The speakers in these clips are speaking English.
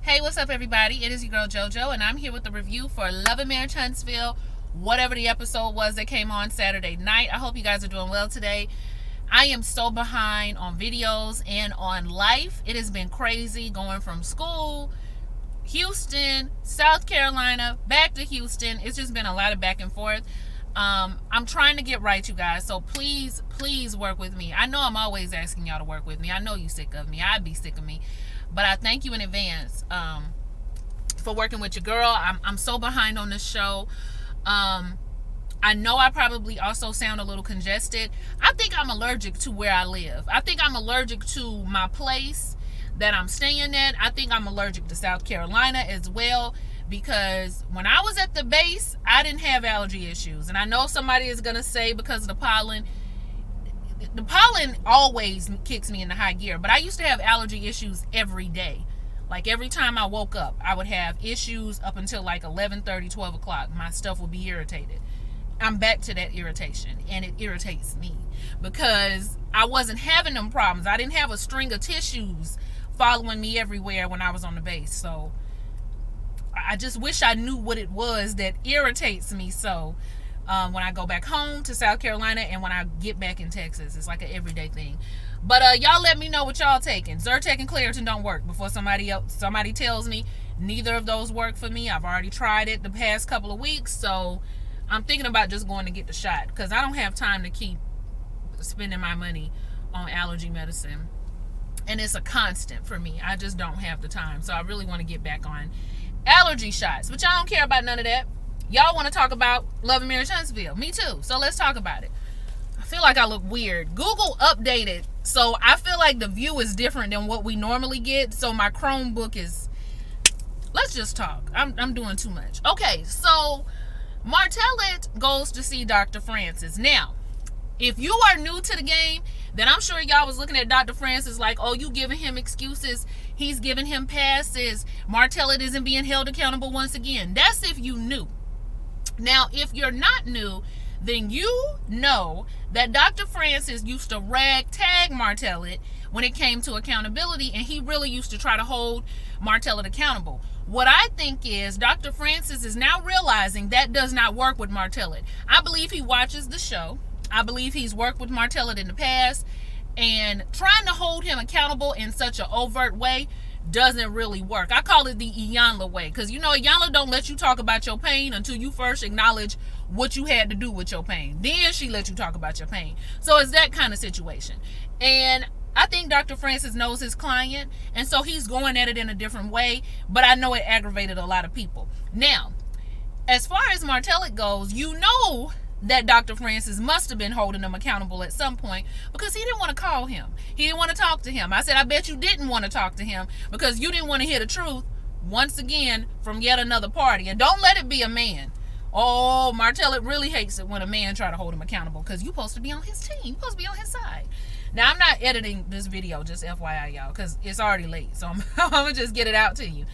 Hey, what's up, everybody? It is your girl JoJo, and I'm here with the review for Love and Marriage Huntsville, whatever the episode was that came on Saturday night. I hope you guys are doing well today. I am so behind on videos and on life. It has been crazy going from school, Houston, South Carolina, back to Houston. It's just been a lot of back and forth. I'm trying to get right, you guys, so please work with me. I know I'm always asking y'all to work with me. I know you sick of me. I'd be sick of me. But I thank you in advance for working with your girl. I'm so behind on this show. I know I probably also sound a little congested. I think I'm allergic to where I live. I think I'm allergic to my place that I'm staying at. I think I'm allergic to South Carolina as well, because when I was at the base, I didn't have allergy issues. And I know somebody is going to say because of the pollen always kicks me into high gear, but I used to have allergy issues every day. Like every time I woke up, I would have issues up until like 11:30, 12 o'clock. My stuff would be irritated. I'm back to that irritation, and it irritates me because I wasn't having them problems. I didn't have a string of tissues following me everywhere when I was on the base. So I just wish I knew what it was that irritates me so when I go back home to South Carolina and when I get back in Texas. It's like an everyday thing. But y'all let me know what y'all taking. Zyrtec and Claritin don't work before somebody tells me neither of those work for me. I've already tried it the past couple of weeks, so I'm thinking about just going to get the shot because I don't have time to keep spending my money on allergy medicine. And it's a constant for me. I just don't have the time. So I really want to get back on allergy shots. But y'all don't care about none of that. Y'all want to talk about Love and Marriage Huntsville. Me too. So let's talk about it. I feel like I look weird. Google updated. So I feel like the view is different than what we normally get. So my Chromebook is... Let's just talk. I'm doing too much. Okay, so Martell goes to see Dr. Francis. Now, if you are new to the game, then I'm sure y'all was looking at Dr. Francis like, oh, you giving him excuses. He's giving him passes. Martell isn't being held accountable once again. That's if you knew. Now, if you're not new, then you know that Dr. Francis used to ragtag Martell when it came to accountability, and he really used to try to hold Martell accountable. What I think is Dr. Francis is now realizing that does not work with Martell. I believe he watches the show. I believe he's worked with Martell in the past, and trying to hold him accountable in such an overt way doesn't really work. I call it the yall way, because you know yall don't let you talk about your pain until you first acknowledge what you had to do with your pain. Then she let you talk about your pain. So it's that kind of situation. And I think Dr. Francis knows his client, and so he's going at it in a different way, but I know it aggravated a lot of people. Now, as far as Martell goes, you know that Dr. Francis must have been holding him accountable at some point because he didn't want to call him. He didn't want to talk to him. I said, I bet you didn't want to talk to him because you didn't want to hear the truth once again from yet another party. And don't let it be a man. Oh, Martell really hates it when a man try to hold him accountable because you're supposed to be on his team. You're supposed to be on his side. Now, I'm not editing this video, just FYI, y'all, because it's already late. So I'm going to just get it out to you.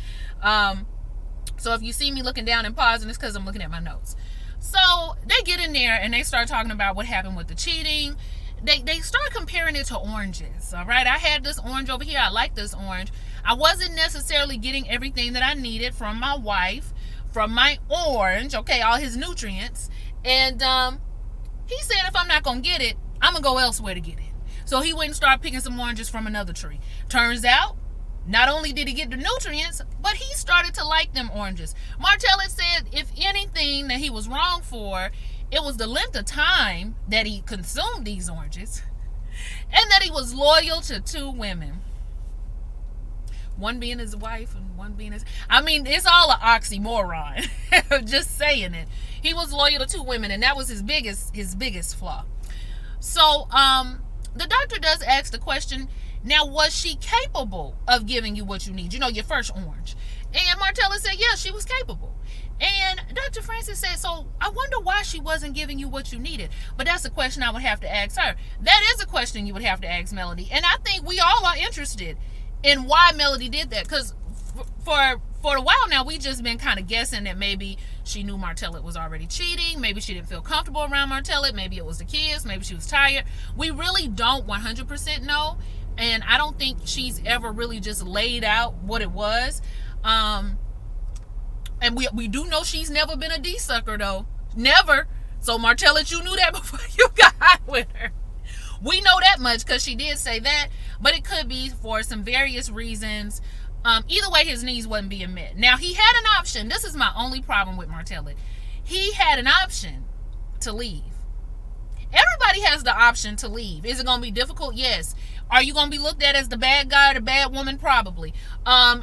So if you see me looking down and pausing, it's because I'm looking at my notes. So they get in there and they start talking about what happened with the cheating. They start comparing it to oranges. All right, I had this orange over here. I like this orange. I wasn't necessarily getting everything that I needed from my wife, from my orange. Okay, all his nutrients. And he said if I'm not gonna get it, I'm gonna go elsewhere to get it. So he went and started picking some oranges from another tree. Turns out, not only did he get the nutrients, but he started to like them oranges. Martell said if anything that he was wrong for, it was the length of time that he consumed these oranges, and that he was loyal to two women. One being his wife and one being his... I mean, it's all an oxymoron. Just saying it. He was loyal to two women, and that was his biggest flaw. So, the doctor does ask the question, now, was she capable of giving you what you need? You know, your first orange. And Martell said, yeah, she was capable. And Dr. Francis said, so I wonder why she wasn't giving you what you needed. But that's a question I would have to ask her. That is a question you would have to ask Melody. And I think we all are interested in why Melody did that. Because for a while now, we just been kind of guessing that maybe she knew Martell was already cheating. Maybe she didn't feel comfortable around Martell. Maybe it was the kids. Maybe she was tired. We really don't 100% know. And I don't think she's ever really just laid out what it was. Um, and we do know she's never been a D-sucker, though. Never. So, Martell, you knew that before you got with her. We know that much because she did say that, but it could be for some various reasons. Either way, his needs wasn't being met. Now, he had an option. This is my only problem with Martell. He had an option to leave. Everybody has the option to leave. Is it going to be difficult? Yes. Are you going to be looked at as the bad guy or the bad woman? Probably.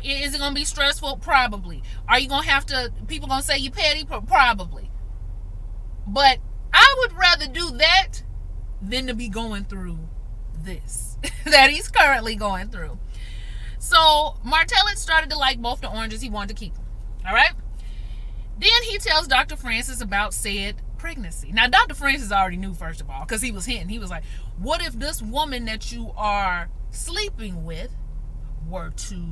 Is it going to be stressful? Probably. Are you going to have to, people going to say you petty? Probably. But I would rather do that than to be going through this that he's currently going through. So Martell started to like both the oranges. He wanted to keep them. All right. Then he tells Dr. Francis about said pregnancy. Now, Dr. Francis already knew, first of all, because he was hinting. He was like, what if this woman that you are sleeping with were to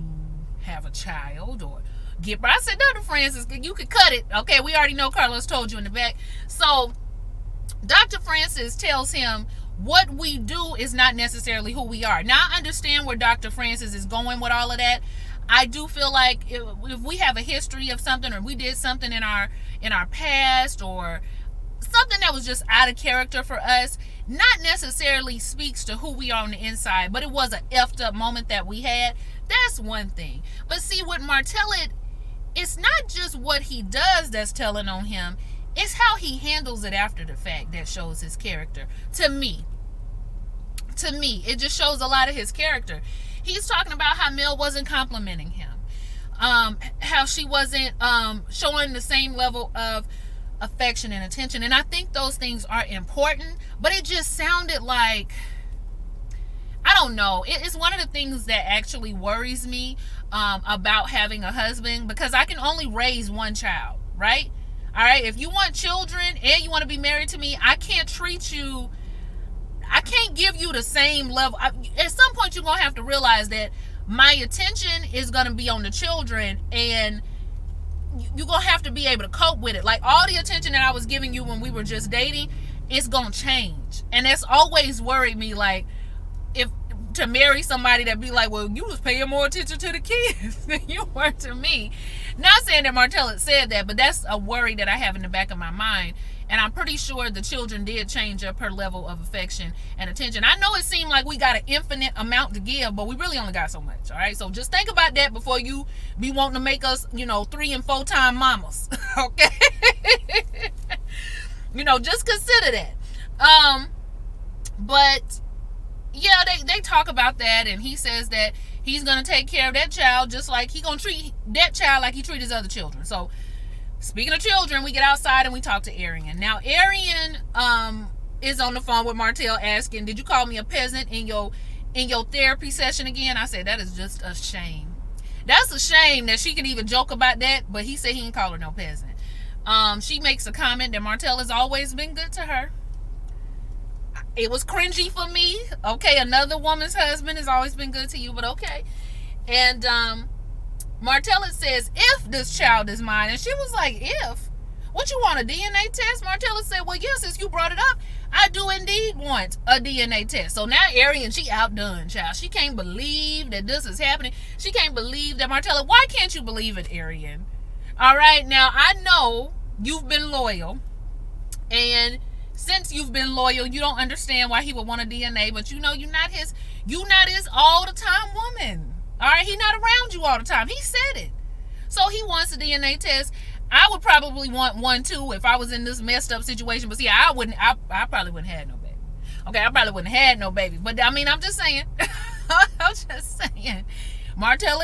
have a child or get... I said, Dr. Francis, you could cut it. Okay, we already know Carlos told you in the back. So Dr. Francis tells him what we do is not necessarily who we are. Now, I understand where Dr. Francis is going with all of that. I do feel like if we have a history of something, or we did something in our past, or something that was just out of character for us, not necessarily speaks to who we are on the inside, but it was an effed up moment that we had. That's one thing. But see, with Martell, it's not just what he does that's telling on him. It's how he handles it after the fact that shows his character. To me, it just shows a lot of his character. He's talking about how Mel wasn't complimenting him. How she wasn't showing the same level of affection and attention. And I think those things are important, but it just sounded like, I don't know. It's one of the things that actually worries me about having a husband, because I can only raise one child, right? All right. If you want children and you want to be married to me, I can't treat you, I can't give you the same level. At some point, you're going to have to realize that my attention is going to be on the children, and you're going to have to be able to cope with it. Like, all the attention that I was giving you when we were just dating, it's going to change. And that's always worried me, like, if to marry somebody that be like, well, you was paying more attention to the kids than you were to me. Not saying that Martell had said that, but that's a worry that I have in the back of my mind. And I'm pretty sure the children did change up her level of affection and attention. I know it seemed like we got an infinite amount to give, but we really only got so much. All right. So just think about that before you be wanting to make us, 3 and 4 time mamas. Okay. Just consider that. But yeah, they talk about that, and he says that he's going to take care of that child just like he going to treat that child like he treat his other children. So, speaking of children, we get outside and we talk to Aryan. Now, Aryan is on the phone with Martell asking, did you call me a peasant in your therapy session again? I said, that is just a shame. That's a shame that she can even joke about that, but he said he didn't call her no peasant. She makes a comment that Martell has always been good to her. It was cringy for me. Okay, another woman's husband has always been good to you, but okay. And Martell says, if this child is mine. And she was like, if? What, you want a DNA test? Martell said, well, yes, since you brought it up, I do indeed want a DNA test. So now Aryan, she outdone, child. She can't believe that this is happening. She can't believe that Martell. Why can't you believe it, Aryan? All right, now I know you've been loyal. And since you've been loyal, you don't understand why he would want a DNA. But you're not his all the time woman. All right, he's not around you all the time. He said it. So he wants a DNA test. I would probably want one too if I was in this messed up situation. But see, I probably wouldn't have no baby. Okay, I probably wouldn't have no baby. But I mean, I'm just saying. I'm just saying. Martell,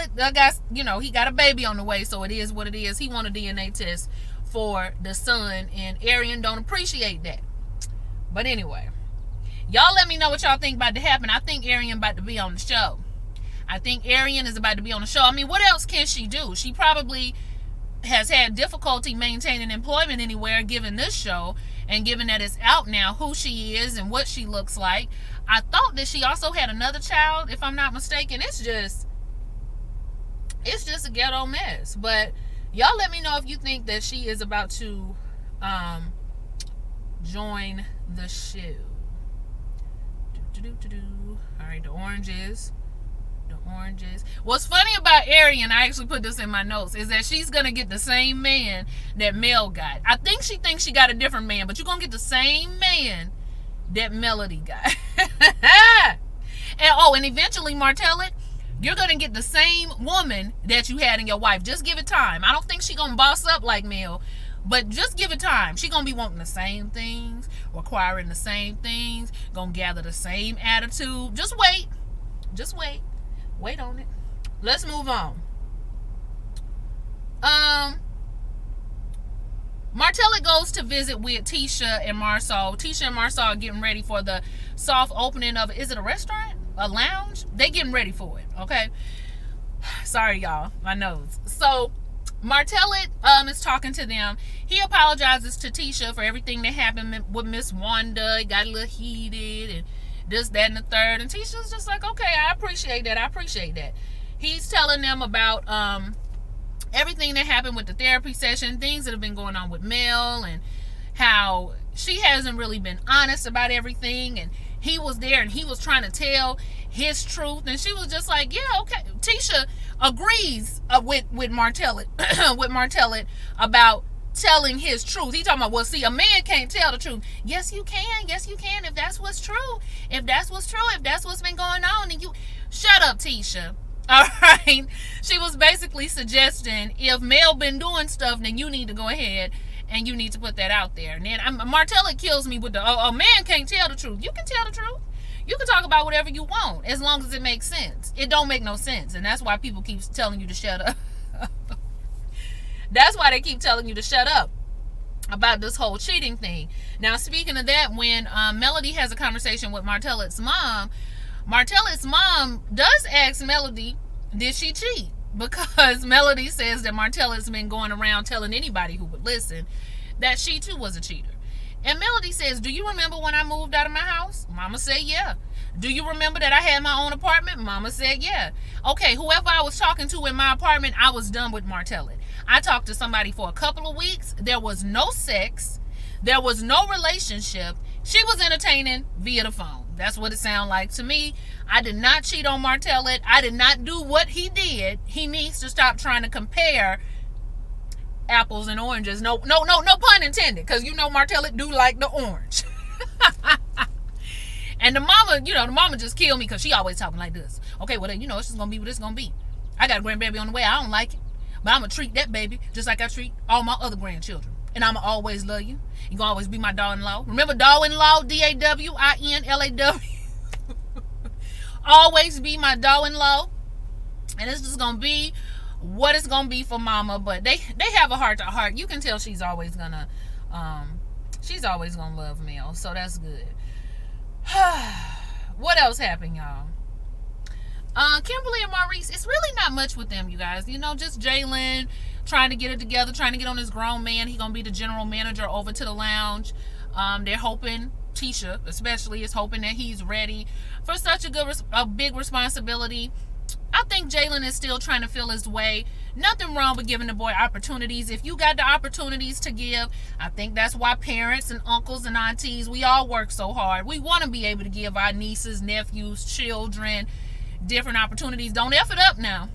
he got a baby on the way, so it is what it is. He want a DNA test for the son, and Aryan don't appreciate that. But anyway, y'all let me know what y'all think about to happen. I think Aryan about to be on the show. I think Aryan is about to be on the show. I mean, what else can she do? She probably has had difficulty maintaining employment anywhere given this show, and given that it's out now who she is and what she looks like. I thought that she also had another child, if I'm not mistaken. It's just a ghetto mess. But y'all let me know if you think that she is about to join the show. All right, the oranges The oranges. What's funny about Aryan, I actually put this in my notes, is that she's gonna get the same man that Mel got. I think she thinks she got a different man, but you're gonna get the same man that Melody got. And eventually, Martell, you're gonna get the same woman that you had in your wife. Just give it time. I don't think she's gonna boss up like Mel, but just give it time. She's gonna be wanting the same things, requiring the same things, gonna gather the same attitude. Just wait. Just wait. Wait on it. Let's move on. Martell goes to visit with Tisha and Marsau. Tisha and Marsau are getting ready for the soft opening of, is it a restaurant? A lounge? They getting ready for it, okay? Sorry, y'all. My nose. So, Martell is talking to them. He apologizes to Tisha for everything that happened with Miss Wanda. It got a little heated and this, that, and the third. And Tisha's just like, okay, I appreciate that. He's telling them about everything that happened with the therapy session, things that have been going on with Mel, and how she hasn't really been honest about everything. And he was there and he was trying to tell his truth. And she was just like, yeah, okay. Tisha agrees with Martell about telling his truth. He talking about, well, see, a man can't tell the truth. Yes, you can. If that's what's true. If that's what's been going on, then you shut up, Tisha. All right. She was basically suggesting if Mel been doing stuff, then you need to go ahead and you need to put that out there. And then Martell kills me with the, a man can't tell the truth. You can tell the truth. You can talk about whatever you want as long as it makes sense. It don't make no sense. And that's why people keep telling you to shut up. That's why they keep telling you to shut up about this whole cheating thing. Now, speaking of that, when Melody has a conversation with Martell's mom does ask Melody, did she cheat? Because Melody says that Martell has been going around telling anybody who would listen that she too was a cheater. And Melody says, do you remember when I moved out of my house? Mama said, yeah. Do you remember that I had my own apartment? Mama said, yeah. Okay, whoever I was talking to in my apartment, I was done with Martell. I talked to somebody for a couple of weeks. There was no sex. There was no relationship. She was entertaining via the phone. That's what it sounded like to me. I did not cheat on Martell. I did not do what he did. He needs to stop trying to compare apples and oranges. No pun intended, because you know Martell do like the orange. And the mama just killed me because she always talking like this. Okay, well, it's just gonna be what it's gonna be. I got a grandbaby on the way. I don't like it, but I'm gonna treat that baby just like I treat all my other grandchildren. And I'm gonna always love you. You're gonna always be my daughter-in-law. Remember daughter-in-law, DAWINLAW. Always be my daughter-in-law. And it's just gonna be what it's gonna be for mama. But they have a heart-to-heart. You can tell she's always gonna love Mel. So that's good. What else happened, y'all? Kimberly and Maurice, it's really not much with them, you guys. Just Jalen trying to get it together, trying to get on this grown man. He gonna be the general manager over to the lounge. They're hoping, Tisha especially is hoping that he's ready for such a big responsibility. I think Jalen is still trying to feel his way. Nothing wrong with giving the boy opportunities. If you got the opportunities to give, I think that's why parents and uncles and aunties, we all work so hard. We want to be able to give our nieces, nephews, children different opportunities. Don't F it up now.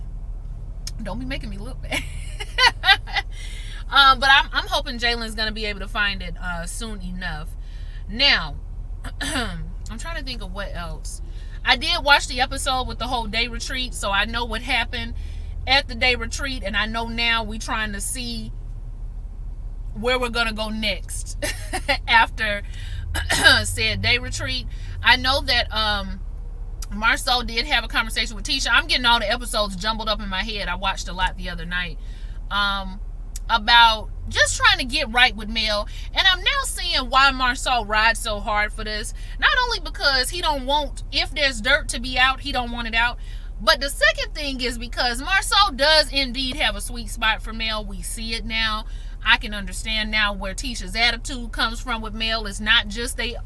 Don't be making me look bad. But I'm hoping Jalen's going to be able to find it soon enough. Now, I'm trying to think of what else. I did watch the episode with the whole day retreat, so I know what happened at the day retreat, and I know now we trying to see where we're going to go next after said day retreat. I know that Marceau did have a conversation with Tisha. I'm getting all the episodes jumbled up in my head. I watched a lot the other night about just trying to get right with Mel. And I'm now seeing why Marceau rides so hard for this. Not only because he don't want, if there's dirt to be out, he don't want it out. But the second thing is because Marceau does indeed have a sweet spot for Mel. We see it now. I can understand now where Tisha's attitude comes from with Mel. It's not just the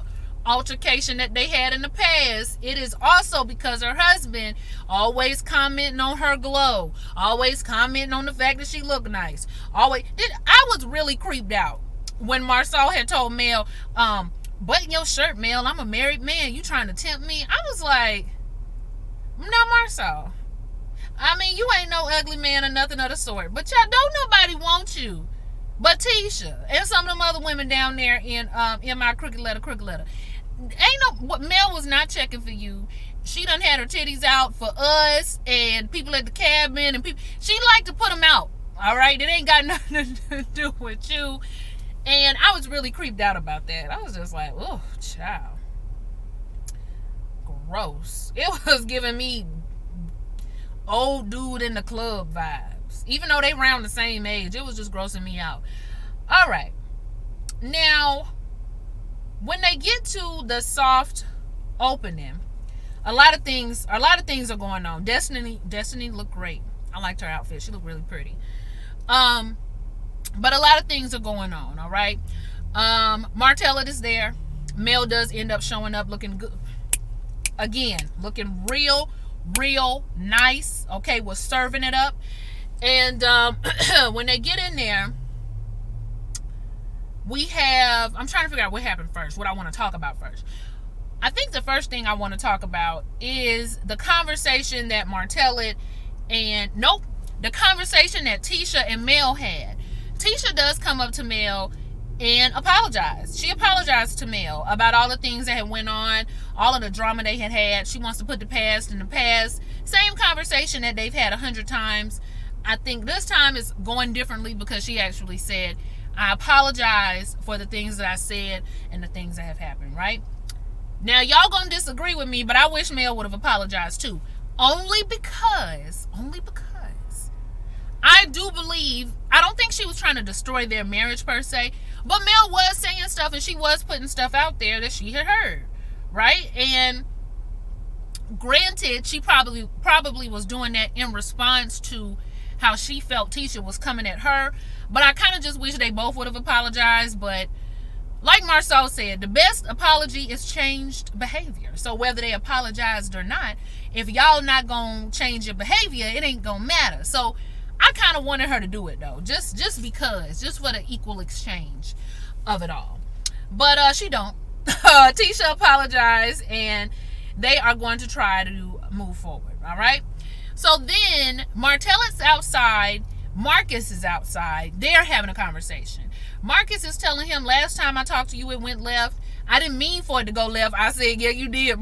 altercation that they had in the past. It is also because her husband always commenting on her glow, always commenting on the fact that she looked nice. I was really creeped out when Marceau had told Mel, button your shirt, Mel, I'm a married man, you trying to tempt me? I was like, no, Marceau, I mean, you ain't no ugly man or nothing of the sort. But y'all, don't nobody want you but Tisha and some of them other women down there in my crooked letter. Ain't no, Mel was not checking for you. She done had her titties out for us and people at the cabin and people. She like to put them out. All right, it ain't got nothing to do with you. And I was really creeped out about that. I was just like, oh, child. Gross. It was giving me old dude in the club vibes. Even though they around the same age, it was just grossing me out. All right. Now, when they get to the soft opening, a lot of things are going on. Destiny looked great. I liked her outfit. She looked really pretty. But a lot of things are going on, all right? Martell is there. Mel does end up showing up looking good. Again, looking real nice, okay, was serving it up. And when they get in there, we have, I'm trying to figure out what happened first, what I want to talk about first. I think the first thing I want to talk about is the conversation that the conversation that Tisha and Mel had. Tisha does come up to Mel and apologize. She apologized to Mel about all the things that had went on, all of the drama they had. She wants to put the past in the past. Same conversation that they've had 100 times. I think this time is going differently because she actually said, I apologize for the things that I said and the things that have happened, right? Now, y'all gonna disagree with me, but I wish Mel would have apologized too. Only because I do believe, I don't think she was trying to destroy their marriage per se, but Mel was saying stuff and she was putting stuff out there that she had heard, right? And granted, she probably was doing that in response to how she felt Tisha was coming at her, but I kind of just wish they both would have apologized. But like Marceau said, the best apology is changed behavior. So whether they apologized or not, if y'all not gonna change your behavior, it ain't gonna matter. So I kind of wanted her to do it though, just because, just for the equal exchange of it all. But she don't. Tisha apologized, and they are going to try to move forward. All right. So then Martell is outside. Marcus is outside. They're having a conversation. Marcus is telling him, last time I talked to you, it went left. I didn't mean for it to go left. I said, yeah, you did,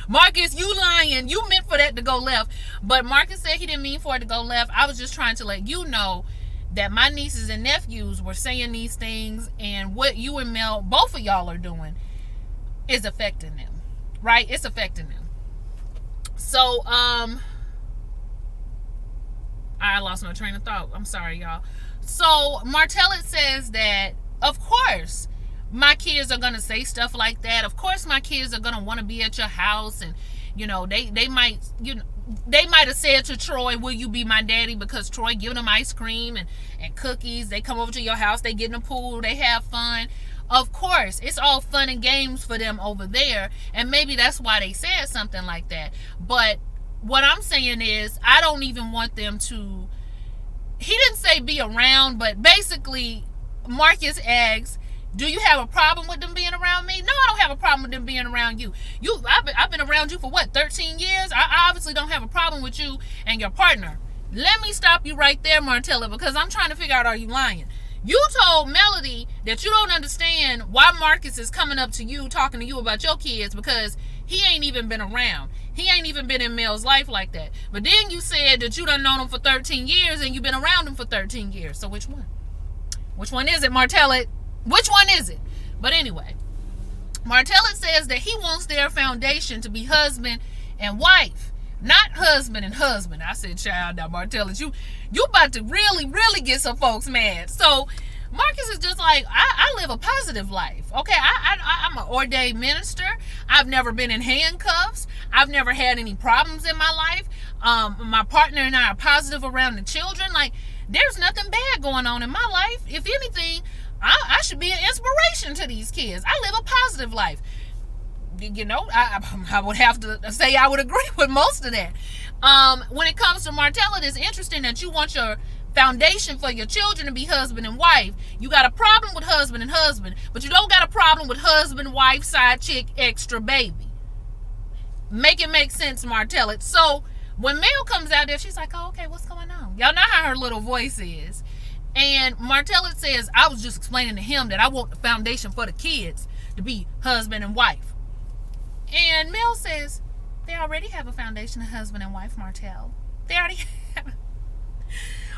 Marcus, you lying. You meant for that to go left. But Marcus said he didn't mean for it to go left. I was just trying to let you know that my nieces and nephews were saying these things, and what you and Mel, both of y'all are doing, is affecting them. Right? It's affecting them. So, I lost my train of thought. I'm sorry, y'all. So, Martell says that, of course, my kids are going to say stuff like that. Of course, my kids are going to want to be at your house. And, you know, they might have said to Troy, will you be my daddy? Because Troy giving them ice cream and cookies. They come over to your house. They get in the pool. They have fun. Of course, it's all fun and games for them over there. And maybe that's why they said something like that. But what I'm saying is, I don't even want them to, he didn't say be around, but basically Marcus asks, do you have a problem with them being around me? No, I don't have a problem with them being around you. I've been around you for what, 13 years? I obviously don't have a problem with you and your partner. Let me stop you right there, Martella, because I'm trying to figure out, are you lying? You told Melody that you don't understand why Marcus is coming up to you, talking to you about your kids, because he ain't even been around. He ain't even been in Mel's life like that. But then you said that you done known him for 13 years and you've been around him for 13 years. So which one? Which one is it, Martella? Which one is it? But anyway, Martella says that he wants their foundation to be husband and wife, not husband and husband. I said, child, now Martella, you about to really get some folks mad. So Marcus is just like, I live a positive life. Okay, I'm an ordained minister. I've never been in handcuffs. I've never had any problems in my life. My partner and I are positive around the children. Like, there's nothing bad going on in my life. If anything, I should be an inspiration to these kids. I live a positive life. You know, I would have to say I would agree with most of that. When it comes to Martella, it's interesting that you want your foundation for your children to be husband and wife. You got a problem with husband and husband, but you don't got a problem with husband, wife, side chick, extra baby. Make it make sense, Martella. So When Mel comes out there, she's like, oh, okay, what's going on? Y'all know how her little voice is. And Martell says, I was just explaining to him that I want the foundation for the kids to be husband and wife. And Mel says, they already have a foundation of husband and wife, Martell. They already have.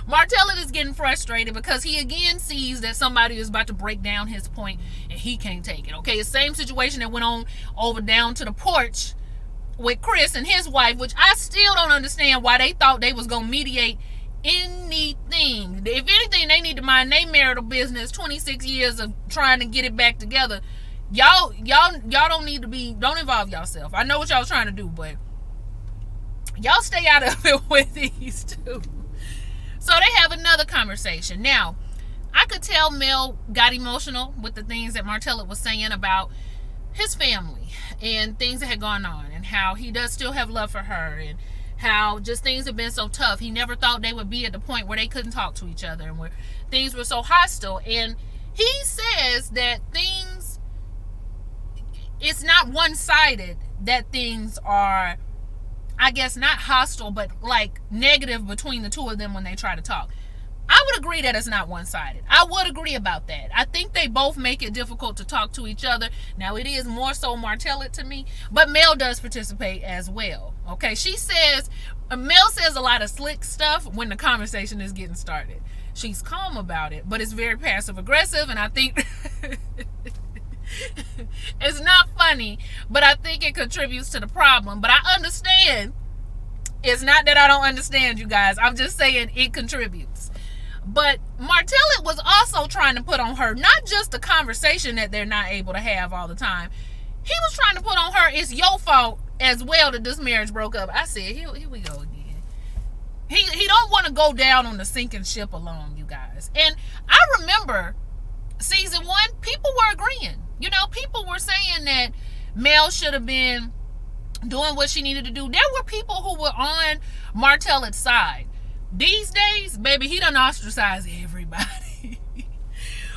Martell is getting frustrated because he again sees that somebody is about to break down his point and he can't take it. Okay, the same situation that went on over down to the porch with Chris and his wife, which I still don't understand why they thought they was going to mediate anything. If anything, they need to mind their marital business. 26 years of trying to get it back together. Y'all don't need to be, don't involve yourself. I know what y'all trying to do, but y'all stay out of it with these two. So they have another conversation. Now, I could tell Mel got emotional with the things that Martell was saying about his family and things that had gone on and how he does still have love for her and how just things have been so tough. He never thought they would be at the point where they couldn't talk to each other and where things were so hostile. And he says that things, it's not one-sided, that things are, I guess, not hostile, but like negative between the two of them when they try to talk. I would agree that it's not one-sided. I would agree about that. I think they both make it difficult to talk to each other. Now, it is more so Martell to me, but Mel does participate as well. Okay, she says, Mel says a lot of slick stuff when the conversation is getting started. She's calm about it, but it's very passive-aggressive, and I think it's not funny, but I think it contributes to the problem. But I understand. It's not that I don't understand, you guys. I'm just saying it contributes. But Martell was also trying to put on her, not just the conversation that they're not able to have all the time. He was trying to put on her, it's your fault as well that this marriage broke up. I said, here we go again. He don't want to go down on the sinking ship alone, you guys. And I remember season 1, people were agreeing. You know, people were saying that Mel should have been doing what she needed to do. There were people who were on Martell's side. These days, baby, he done ostracized everybody.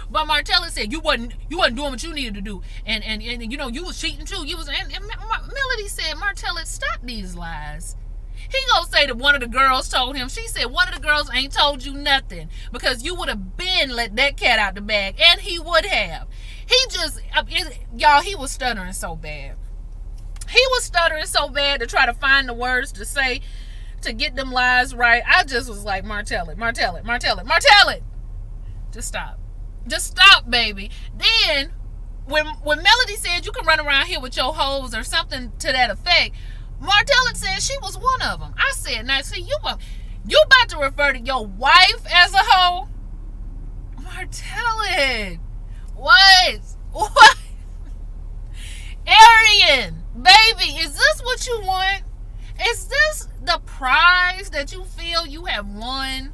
But Martell said you wasn't doing what you needed to do, and you know you was cheating too. You was, and Melody said, Martell, stop these lies. He gonna say that one of the girls told him. She said one of the girls ain't told you nothing because you would have been let that cat out the bag, and he would have. He just, y'all, he was stuttering so bad. He was stuttering so bad to try to find the words to say to get them lies right. I just was like, Martell it. Just stop, baby. Then when Melody said you can run around here with your hoes or something to that effect, Martell said she was one of them. I said, now see, you about to refer to your wife as a hoe? Martell, what? Aryan, baby, is this what you want? Is this the prize that you feel you have won?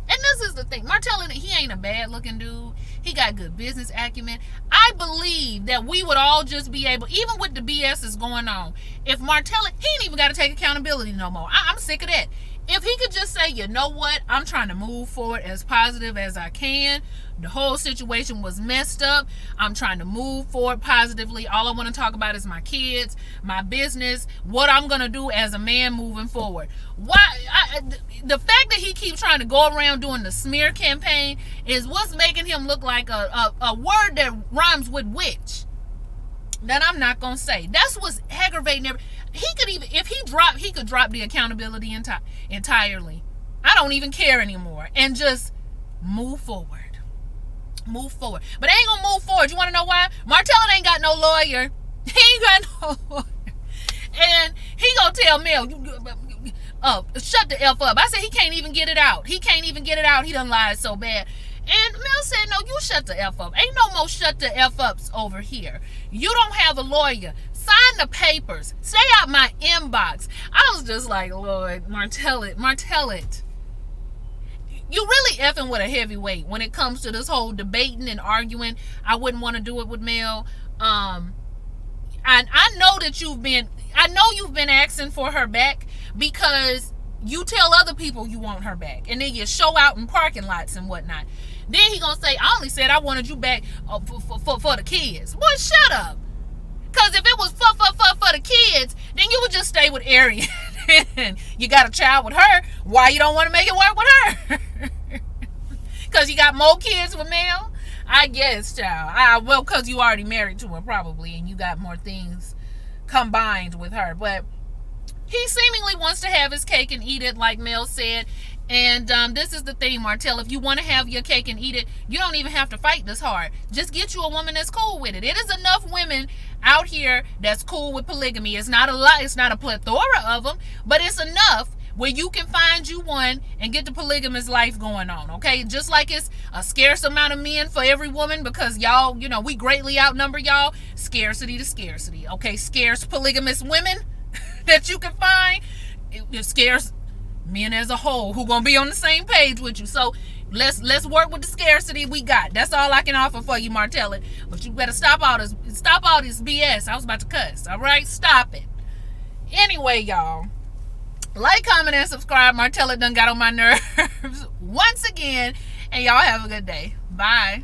And this is the thing. Martell, he ain't a bad looking dude. He got good business acumen. I believe that we would all just be able, even with the BS is going on, if Martell, he ain't even got to take accountability no more. I'm sick of that. If he could just say, you know what, I'm trying to move forward as positive as I can. The whole situation was messed up. I'm trying to move forward positively. All I want to talk about is my kids, my business, what I'm going to do as a man moving forward. The fact that he keeps trying to go around doing the smear campaign is what's making him look like a word that rhymes with witch. That I'm not going to say. That's what's aggravating everything. He could even, if he could drop the accountability entirely. I don't even care anymore. And just move forward. But they ain't gonna move forward. You wanna know why? Martell ain't got no lawyer. He ain't got no lawyer. And he gonna tell Mel, shut the F up. I said he can't even get it out. He done lied so bad. And Mel said, no, you shut the F up. Ain't no more shut the F ups over here. You don't have a lawyer. Sign the papers. Stay out my inbox. I was just like, Lord, Martell it. You really effing with a heavyweight when it comes to this whole debating and arguing. I wouldn't want to do it with Mel. I know that you've been asking for her back because you tell other people you want her back, and then you show out in parking lots and whatnot. Then he gonna say, I only said I wanted you back for the kids. Well, shut up. Because if it was for the kids, then you would just stay with Aryan. and you got a child with her, why you don't want to make it work with her? Because you got more kids with Mel? I guess, child. Well, because you already married to her, probably, and you got more things combined with her. But he seemingly wants to have his cake and eat it, like Mel said. And this is the thing, Martell. If you want to have your cake and eat it, you don't even have to fight this hard. Just get you a woman that's cool with it. It is enough women out here that's cool with polygamy. It's not a lot. It's not a plethora of them, but it's enough where you can find you one and get the polygamous life going on, okay? Just like it's a scarce amount of men for every woman, because y'all, we greatly outnumber y'all. Scarcity to scarcity, okay? Scarce polygamous women that you can find. It's scarce men as a whole who gonna be on the same page with you. So let's work with the scarcity we got. That's all I can offer for you, Martell. But you better stop all this BS. I was about to cuss. All right, stop it. Anyway, y'all, like, comment, and subscribe. Martell done got on my nerves once again, and y'all have a good day. Bye.